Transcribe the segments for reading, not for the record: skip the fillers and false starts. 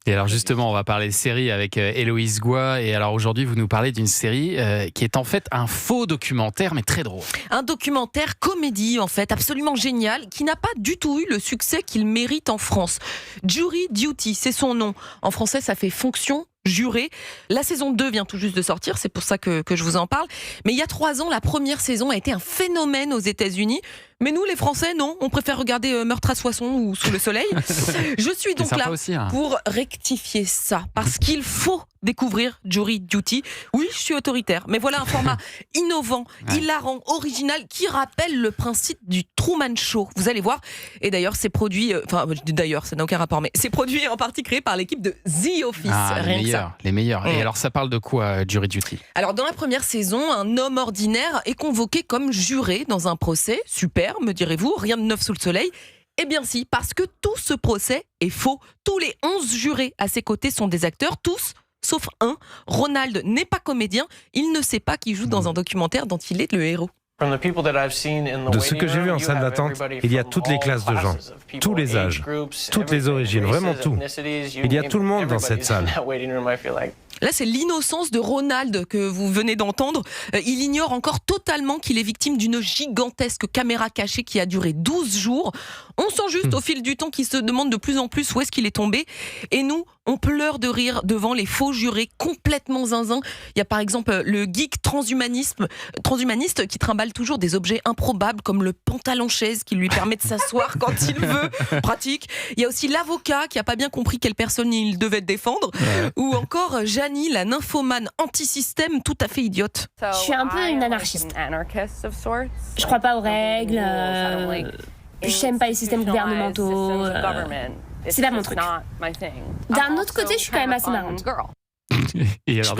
Et alors justement, on va parler série avec Héloïse Goua. Et alors aujourd'hui, vous nous parlez d'une série qui est en fait un faux documentaire, mais très drôle. Un documentaire comédie, en fait, absolument génial, qui n'a pas du tout eu le succès qu'il mérite en France. Jury Duty, c'est son nom. En français, ça fait fonction juré. La saison 2 vient tout juste de sortir, c'est pour ça que je vous en parle. Mais il y a 3 ans, la première saison a été un phénomène aux États-Unis. Mais nous, les Français, non, on préfère regarder Meurtre à Soissons ou Sous le soleil. Je suis donc là aussi, hein. pour rectifier ça, parce qu'il faut découvrir Jury Duty. Oui, je suis autoritaire, mais voilà un format innovant, hilarant, original, qui rappelle le principe du Truman Show. Vous allez voir. Et d'ailleurs, c'est produit, ça n'a aucun rapport, mais c'est produit en partie créé par l'équipe de The Office. Les meilleurs. Et alors, ça parle de quoi, Jury Duty ? Alors, dans la première saison, un homme ordinaire est convoqué comme juré dans un procès. Super, me direz-vous, rien de neuf sous le soleil. Eh bien si, parce que tout ce procès est faux. Tous les 11 jurés à ses côtés sont des acteurs, tous, sauf un. Ronald n'est pas comédien, il ne sait pas qu'il joue dans un documentaire dont il est le héros. De ce que j'ai vu en salle d'attente, il y a toutes les classes de gens, tous les âges, toutes les origines, vraiment tout. Il y a tout le monde dans cette salle. Là, c'est l'innocence de Ronald que vous venez d'entendre. Il ignore encore totalement qu'il est victime d'une gigantesque caméra cachée qui a duré 12 jours. On sent juste au fil du temps qu'il se demande de plus en plus où est-ce qu'il est tombé. Et nous, on pleure de rire devant les faux jurés complètement zinzin. Il y a par exemple le geek transhumaniste qui trimballe toujours des objets improbables comme le pantalon chaise qui lui permet de s'asseoir quand il veut. Pratique. Il y a aussi l'avocat qui n'a pas bien compris quelle personne il devait défendre. Ou encore Janie, la nymphomane anti-système tout à fait idiote. Je suis un peu une anarchiste. Je crois pas aux règles. J'aime pas les systèmes gouvernementaux. C'est pas mon truc. D'un autre côté, je suis quand même assez marrante. Et alors,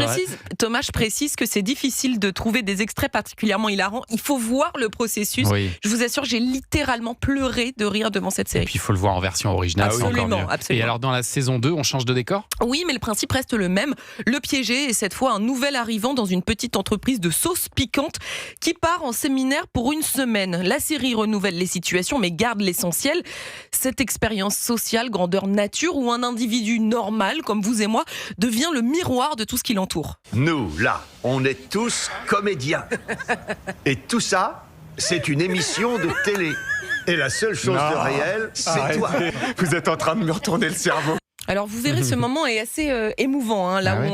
Thomas, je précise que c'est difficile de trouver des extraits particulièrement hilarants. Il faut voir le processus. Oui. Je vous assure, j'ai littéralement pleuré de rire devant cette série. Et puis il faut le voir en version originale, c'est encore mieux. Absolument. Et alors dans la saison 2, on change de décor ? Oui, mais le principe reste le même. Le piégé est cette fois un nouvel arrivant dans une petite entreprise de sauce piquante qui part en séminaire pour une semaine. La série renouvelle les situations mais garde l'essentiel. Cette expérience sociale, grandeur nature, où un individu normal, comme vous et moi, devient le miroir de tout ce qui l'entoure. Nous, là, on est tous comédiens. Et tout ça, c'est une émission de télé. Et la seule chose de réel, c'est toi. Vous êtes en train de me retourner le cerveau. Alors vous verrez, ce moment est assez émouvant, hein, là où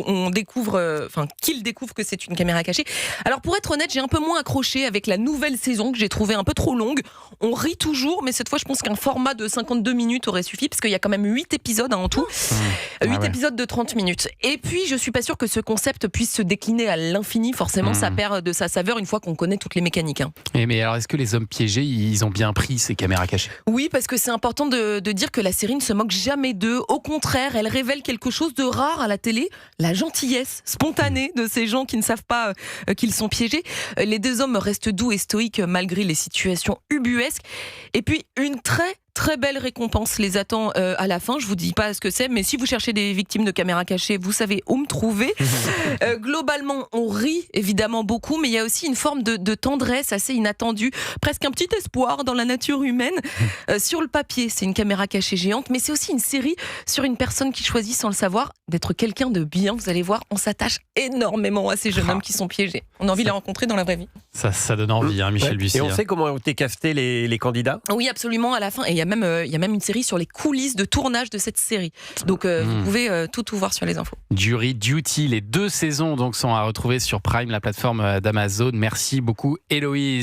on découvre, qu'il découvre que c'est une caméra cachée. Alors pour être honnête, j'ai un peu moins accroché avec la nouvelle saison que j'ai trouvée un peu trop longue. On rit toujours, mais cette fois je pense qu'un format de 52 minutes aurait suffi, parce qu'il y a quand même 8 épisodes en tout. 8 épisodes de 30 minutes. Et puis je suis pas sûre que ce concept puisse se décliner à l'infini, forcément ça perd de sa saveur une fois qu'on connaît toutes les mécaniques. Hein. Mais alors est-ce que les hommes piégés, ils ont bien pris ces caméras cachées ? Oui, parce que c'est important de dire que la série ne se moque jamais d'eux. Au contraire, elle révèle quelque chose de rare à la télé, la gentillesse spontanée de ces gens qui ne savent pas qu'ils sont piégés. Les deux hommes restent doux et stoïques malgré les situations ubuesques. Et puis, une très belle récompense les attend à la fin. Je vous dis pas ce que c'est, mais si vous cherchez des victimes de caméras cachées, vous savez où me trouver. Globalement, on rit évidemment beaucoup, mais il y a aussi une forme de tendresse assez inattendue, presque un petit espoir dans la nature humaine. Sur le papier, c'est une caméra cachée géante, mais c'est aussi une série sur une personne qui choisit, sans le savoir, d'être quelqu'un de bien. Vous allez voir, on s'attache énormément à ces jeunes hommes qui sont piégés. On a envie de les rencontrer dans la vraie vie. Ça donne envie, hein, Michel Bussy. Et on sait comment ont été castés les candidats ? Oui, absolument, à la fin. Et il y a même une série sur les coulisses de tournage de cette série. Donc vous pouvez tout voir sur les infos. Jury Duty, les 2 saisons donc sont à retrouver sur Prime, la plateforme d'Amazon. Merci beaucoup, Héloïse.